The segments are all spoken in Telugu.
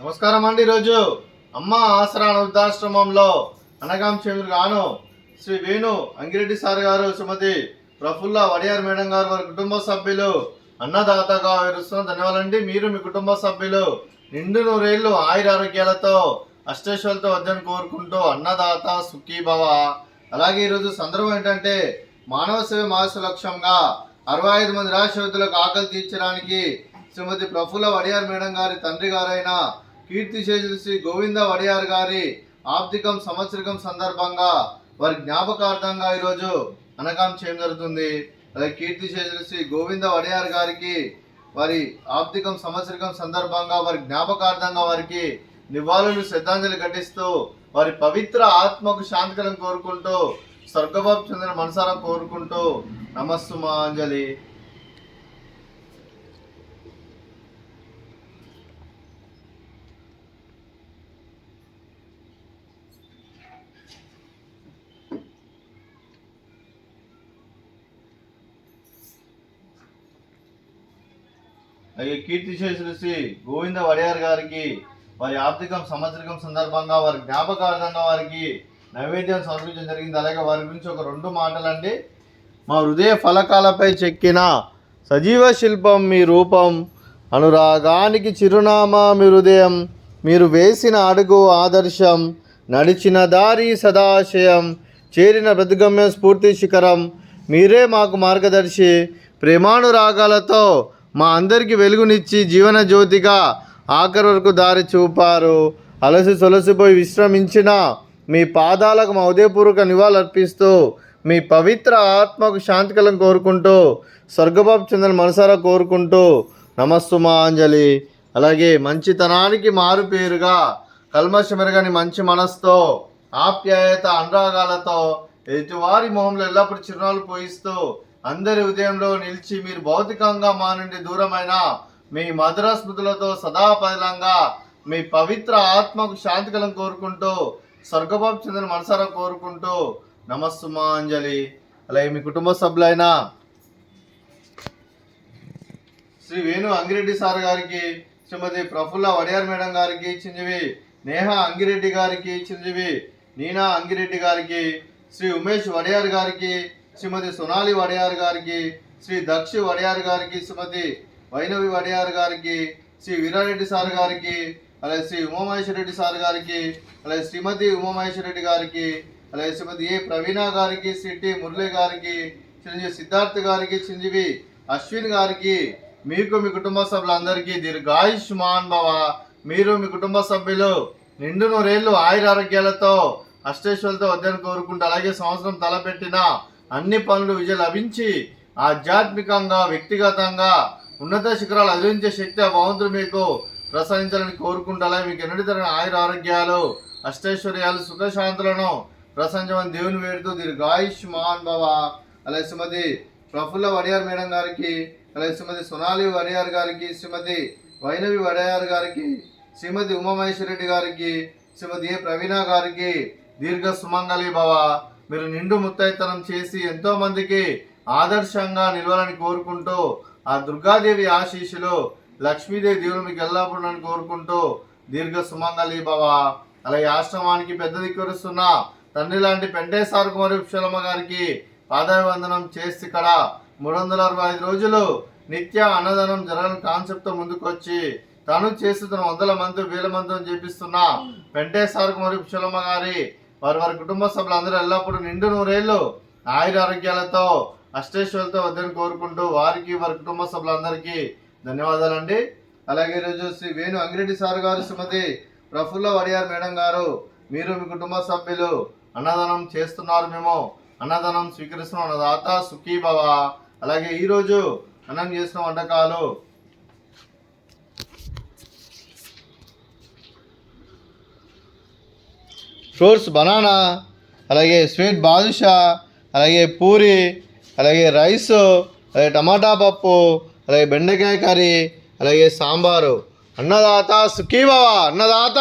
నమస్కారం అండి. ఈరోజు అమ్మ ఆసరా వృద్ధాశ్రమంలో అనగాం చెందుగాను శ్రీ వేణు అంగిరెడ్డి సార్ గారు, శ్రీమతి ప్రఫుల్ల వడియార్ మేడం గారు, వారి కుటుంబ సభ్యులు అన్నదాతగా వివరిస్తున్న ధన్యవాదాలండి. మీరు మీ కుటుంబ సభ్యులు నిండు నూరేళ్లు ఆయురారోగ్యాలతో అష్టేశ్వరులతో వద్దని కోరుకుంటూ అన్నదాత సుఖీభవ. అలాగే ఈరోజు సందర్భం ఏంటంటే మానవ సేవ మాస లక్ష్యంగా 65 మంది నిరాశ్రతులకు ఆకలి తీర్చడానికి శ్రీమతి ప్రఫుల్ల వడియార్ మేడం గారి తండ్రి గారైన కీర్తిశేషులు శ్రీ గోవింద వడియార్ గారి ఆబ్దికం సంవత్సరికం సందర్భంగా వారి జ్ఞాపకార్థంగా ఈరోజు అనగాం చేయడం జరుగుతుంది. అలాగే కీర్తిశేషులు శ్రీ గోవింద వడియార్ గారికి వారి ఆబ్దికం సంవత్సరికం సందర్భంగా వారి జ్ఞాపకార్థంగా వారికి నివాళులు శ్రద్ధాంజలి ఘటిస్తూ వారి పవిత్ర ఆత్మకు శాంతికరం కోరుకుంటూ స్వర్గభావం చెందిన మనసారా కోరుకుంటూ నమస్సుమాంజలి. అలాగే కీర్తిశేషులు శ్రీ గోవింద వడియార్ గారికి వారి ఆర్థికం సంవత్సరికం సందర్భంగా వారి జ్ఞాపకార్థంగా వారికి నైవేద్యం సమర్పించడం జరిగింది. అలాగే వారి గురించి ఒక 2 మాటలండి. మా హృదయ ఫలకాలపై చెక్కిన సజీవ శిల్పం మీ రూపం, అనురాగానికి చిరునామా మీ హృదయం, మీరు వేసిన అడుగు ఆదర్శం, నడిచిన దారి సదాశయం, చేరిన ప్రతిగమ్య స్ఫూర్తి శిఖరం, మీరే మాకు మార్గదర్శి, ప్రేమానురాగాలతో మా అందరికీ వెలుగునిచ్చి జీవన జ్యోతిగా ఆఖరి వరకు దారి చూపారు. అలసి సొలసిపోయి విశ్రమించిన మీ పాదాలకు మా ఉదయపూర్వక నివాళులర్పిస్తూ మీ పవిత్ర ఆత్మకు శాంతికలం కోరుకుంటూ స్వర్గభావం చెందిన మనసారా కోరుకుంటూ నమస్సుమాంజలి. అలాగే మంచితనానికి మారు పేరుగా కల్మషమెరగని మంచి మనసుతో ఆప్యాయత అనురాగాలతో ఎదుటివారి మొహంలో ఎల్లప్పుడూ చిరునవ్వులు పోయిస్తూ అందరి ఉదయంలో నిలిచి మీరు భౌతికంగా మా నుండి దూరమైన మీ మధుర స్మృతులతో సదాపదిలంగా మీ పవిత్ర ఆత్మకు శాంతికలం కోరుకుంటూ స్వర్గభావం చెందిన మనసారా కోరుకుంటూ నమస్సుమాంజలి. అలాగే మీ కుటుంబ సభ్యులైన శ్రీ వేణు అంగిరెడ్డి సార్ గారికి, శ్రీమతి ప్రఫుల్ల వడియార్ మేడం గారికి, చిరంజీవి నేహ అంగిరెడ్డి గారికి, చిరంజీవి నీనా అంగిరెడ్డి గారికి, శ్రీ ఉమేష్ వడియార్ గారికి, శ్రీమతి సోనాలి వడియార్ గారికి, శ్రీ దక్షి వడియార్ గారికి, శ్రీమతి వైనవి వడియార్ గారికి, శ్రీ వీరారెడ్డి సార్ గారికి, అలాగే శ్రీ ఉమామహేశ్వరరెడ్డి సార్ గారికి, అలాగే శ్రీమతి ఉమామహేశ్వరరెడ్డి గారికి, అలాగే శ్రీమతి ఏ ప్రవీణ గారికి, శ్రీ టి మురళి గారికి, చిరంజీవి సిద్ధార్థ్ గారికి, చిరంజీవి అశ్విన్ గారికి, మీకు మీ కుటుంబ సభ్యులందరికీ దీర్ఘాయుష్మాన్ భవ. మీరు మీ కుటుంబ సభ్యులు నిండు నూరేళ్లు ఆయురారోగ్యాలతో అష్టేశ్వరులతో వద్దని కోరుకుంటూ, అలాగే సంవత్సరం తలపెట్టిన అన్ని పనులు విజయం లభించి ఆధ్యాత్మికంగా వ్యక్తిగతంగా ఉన్నత శిఖరాలు అధిరించే శక్తి ఆ భగవంతుడు మీకు ప్రసాదించాలని కోరుకుంటూ, అలాగే మీకు ఎన్నటి తరగని ఆయురారోగ్యాలు అష్టైశ్వర్యాలు సుఖశాంతులను ప్రసాదించమని దేవుని వేడుతూ దీర్ఘాయుష్మాన్ భవ. అలాగే శ్రీమతి ప్రఫుల్ల వడియార్ మేడం గారికి, అలాగే శ్రీమతి సోనాలి వడియార్ గారికి, శ్రీమతి వైనవి వడియార్ గారికి, శ్రీమతి ఉమామహేశ్వరరెడ్డి గారికి, శ్రీమతి ఏ ప్రవీణ గారికి దీర్ఘ సుమంగళి భవ. మీరు నిండు ముత్తైతనం చేసి ఎంతో మందికి ఆదర్శంగా నిలవాలని కోరుకుంటూ ఆ దుర్గాదేవి ఆశీస్సులు లక్ష్మీదేవి దేవుడు మీకు ఎల్లప్పుడూ కోరుకుంటూ దీర్ఘ సుమంగళి భవ. అలాగే ఆశ్రమానికి పెద్ద దిక్కురుస్తున్న తండ్రి లాంటి పెంటేశ్వర కుమారి విశ్వలమ్మ గారికి పాదాభివందనం చేసి ఇక్కడ 365 రోజులు నిత్య అన్నదానం జరగని కాన్సెప్ట్తో ముందుకు వచ్చి తాను చేస్తున్న 100 మంది 1000 మందిని చేపిస్తున్న పెంటేశ్వర కుమారి విశ్వలమ్మ గారి వారి కుటుంబ సభ్యులందరూ ఎల్లప్పుడూ నిండు నూరేళ్లు ఆయురారోగ్యాలతో అష్టేశ్వరులతో వద్దని కోరుకుంటూ వారికి వారి కుటుంబ సభ్యులందరికీ ధన్యవాదాలండి. అలాగే ఈరోజు శ్రీ వేణు అంగిరెడ్డి సార్ గారు, శ్రీమతి ప్రఫుల్ల వడియార్ మేడం గారు, మీరు మీ కుటుంబ సభ్యులు అన్నదానం చేస్తున్నారు, మేము అన్నదానం స్వీకరిస్తున్నాం, అన్నదాత సుఖీభవ. అలాగే ఈరోజు అన్నం చేసిన వంటకాలు ఫ్రూట్స్ బనానా, అలాగే స్వీట్ బాదుషా, అలాగే పూరి, అలాగే రైస్, అలాగే టమాటా పప్పు, అలాగే బెండకాయ కర్రీ, అలాగే సాంబారు. అన్నదాత సుఖీభవ, అన్నదాత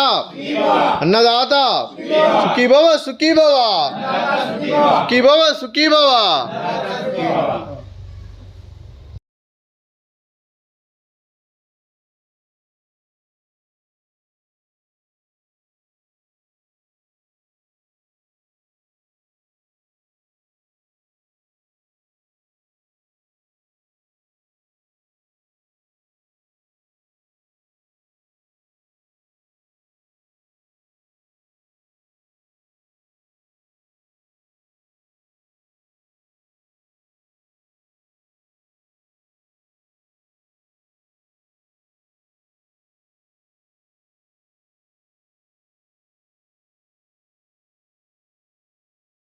అన్నదాత సుఖీభవ, సుఖీభవ, సుఖీభవ, సుఖీభవ.